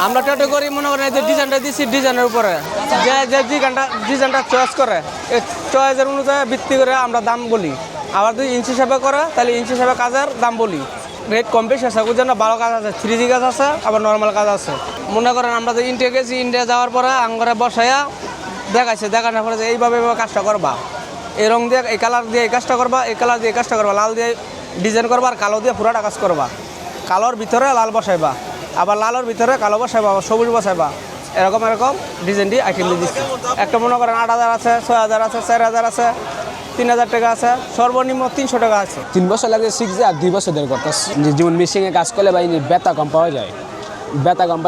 আমরা ট্যাটু করি মনে করেন এই যে ডিজাইনটা দিচ্ছি ডিজাইনের উপরে যে যে ডিজাইনটা চয়েস করে এই চয়েসের অনুযায়ী ভিত্তি করে আমরা দাম বলি। আবার যদি ইঞ্চি হিসাবে করে তাহলে ইঞ্চি হিসাবে কাজের দাম বলি। রেট কম বেশি আছে, ওই জন্য ভালো কাজ আছে, 3D কাজ আছে, আবার নর্মাল কাজ আছে। মনে করেন আমরা যে ইন্ডিয়া গেছি, ইন্ডিয়া যাওয়ার পরে আঙ্গরে বসাইয়া দেখানোর পরে যে এইভাবে কাজটা করবা, এই রং দিয়ে এই কালার দিয়ে এই কাজটা করবা, এই কালার দিয়ে এই কাজটা করবা, লাল দিয়ে ডিজাইন করবা, আর কালো দিয়ে পুরাটা কাজ করবা। কালোর ভিতরে লাল বসাইবা, আবার লালের ভিতরে কালো বসাইবা, আবার সবুজ বসাইবা, এরকম ডিজাইন দিয়ে আইটেম দিয়ে দিচ্ছি। একটা মনে করেন 8,000 আছে, 6,000 আছে, 4,000 আছে, 3,000 টাকা আছে, সর্বনিম্ন 300 টাকা আছে। 3 বছর লাগে শিখছে আর 2 বছর ধরে করতেছে। যেমন মেশিনে কাজ করলে ভাই বেতা কম পাওয়া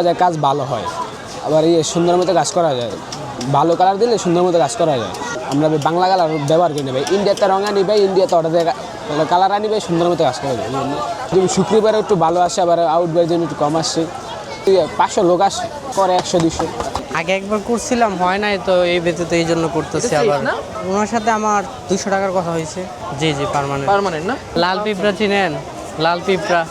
যায়, কাজ ভালো হয়, আবার সুন্দর মতো কাজ করা যায়, ভালো কালার দিলে সুন্দর মতো কাজ করা যায়। আমরা বাংলা কালার ব্যবহার করি না ভাই, ইন্ডিয়াতে রঙ আনি ভাই, ইন্ডিয়াতে অর্ডার কালার আনি ভাই, সুন্দর মতো কাজ করা যায়। যেমন শুক্রবারে একটু ভালো আসে, আবার আউটবারের জন্য একটু কম আসছে, 500 লোক আসে, করে 100-200। আগে একবার করছিলাম, হয় নাই, তো এই ব্যতীত এই জন্য করতেছি। আবার ওনার সাথে আমার 200 টাকার কথা হয়েছে। জি পার্মানেন্ট না। লাল পিঁপড়া চিনেন? লাল পিঁপড়া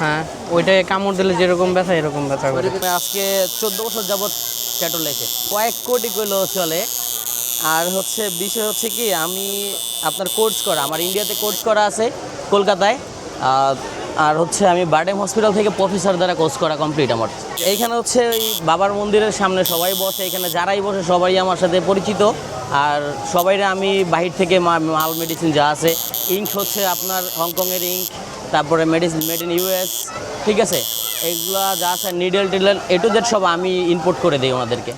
হ্যাঁ, ওইটাই কামড় দিলে যেরকম ব্যথা এরকম ব্যথা করে। আজকে 14 বছর যাবত ট্যাটু লেখে, কয়েক কোটি কইলেও চলে। আর বিষয় হচ্ছে কি, আমি আপনার কোর্স করা, আমার ইন্ডিয়াতে কোর্স করা আছে কলকাতায়, আর আমি বারডেম হসপিটাল থেকে প্রফেসর দ্বারা কোর্স করা কমপ্লিট আমার। এইখানে ওই বাবার মন্দিরের সামনে সবাই বসে, এখানে যারাই বসে সবাই আমার সাথে পরিচিত। আর সবাইরা আমি বাহির থেকে মাল মেডিসিন যা আছে, ইঙ্ক আপনার হংকংয়ের ইঙ্ক, তারপরে মেডিসিন মেড ইন US, ঠিক আছে, এইগুলা যা আছে নিডেল টিডেল A to Z সব আমি ইম্পোর্ট করে দিই ওনাদেরকে।